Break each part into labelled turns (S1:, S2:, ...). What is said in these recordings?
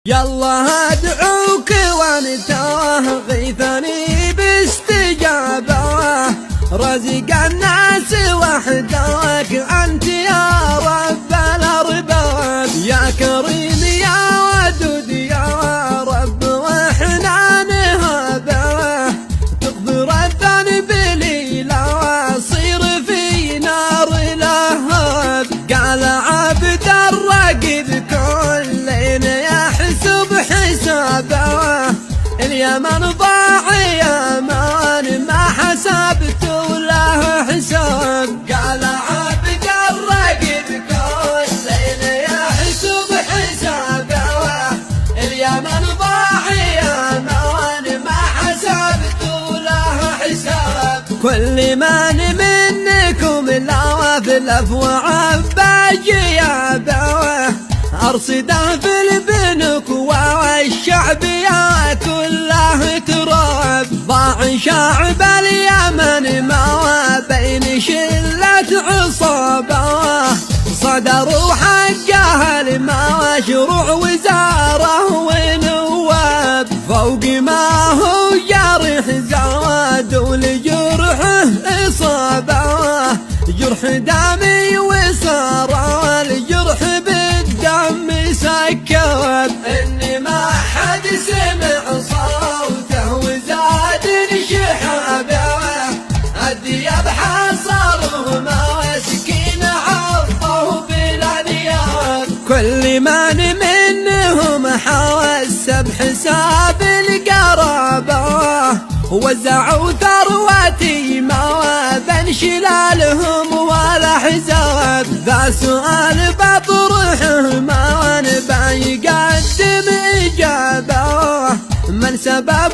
S1: يلا ادعوك وانت غيثني باستجابة، رزق الناس وحدك انت يا رب الارباب، يا كريم يا ودود يا رب واحنا نهابه، تغفر الذنب لي لا اصير في نار لهب. قال عبد الرقيب كل يحسب حسابه، اليمن ضاع يمان ما حسبت له حساب. قال عبد الرقيب كل يحسب حسابه، اليمن ضاع يمان ما حسبت له حساب. كل من منكم لا في الافواه جيابه، أرصده في البنك والشعب يا كله تراب. ضاع شعب اليمن ما بين شلة عصابة، صدروا حقها المشروع وزاره ونواب، فوق ما هو جرح زادوا لجرحه إصابة، جرح دامي وصار الجرح بالدم سكب. إني ما حد سمع صوته وزاد انشحابه، الدياب حصرهم وسكين عضوا بالانياب. كل من منهم حوس بحساب القرابه، وزعوا ثروتي ما بين شلالهم ولا حساب. ذا سؤال بطرحه ما بيقدم إجابة، من سبب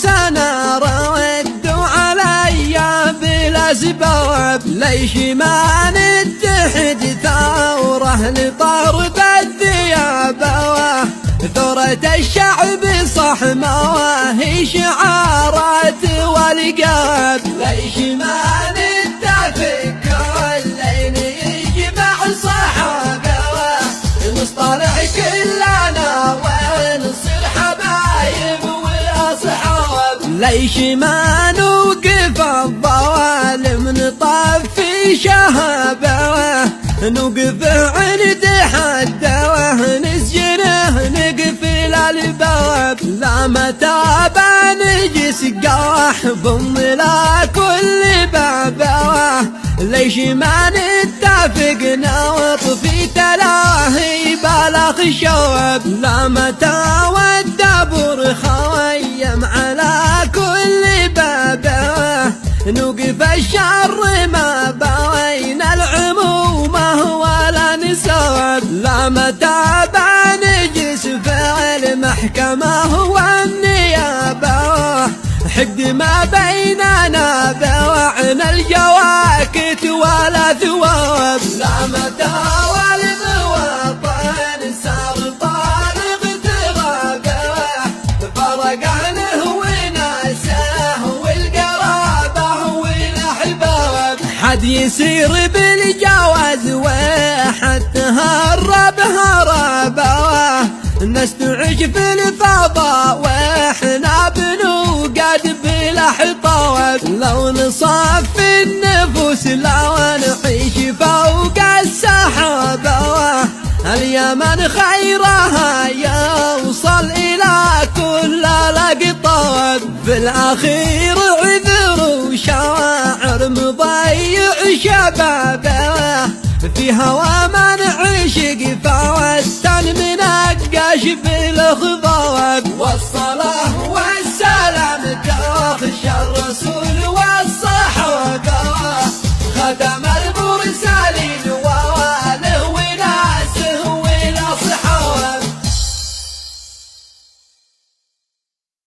S1: سنة ردوا علي بلا سبب. ليش ما نتحد ثورة لطرد الثياب، ثورة الشعب صح ما هي شعارات والقاب. ليش ما نتفق كلين يجمع صحابه، نصطلح كلنا ونصير حبايب واصحاب. ليش ما نوقف الظالم نطفي شهابه، نوقف عند حده نسجنه نقفل الباب. لا متى بنجس قاح ضمن كل بابه، ليش ما نتفق نطفي تلاهي بلا خشاب. لا متى والدبر خيم على كل بابه، نوقف الشر ما بين العمومه ولا نساب. لا متى بنجس في المحكمة والنيابة، حقد ما بيننا بوعنا الجواكت ولا ثواب. لا متى والمواطن صار طارق ترابه، فرقانه وناسه والقرابه والاحباب. حد يسير بالجواز وحد تهرب هربه، الناس تعيش في الفضاء واحنا بنوقد بلا حطاب. لو نصفي النفوس لو نعيش فوق السحابة، اليمن خيرها يوصل إلى كل الأقطاب. في الأخير عذر وشاعر مضيع شبابه، في هوى من عشق فوستن منقش بالخضر.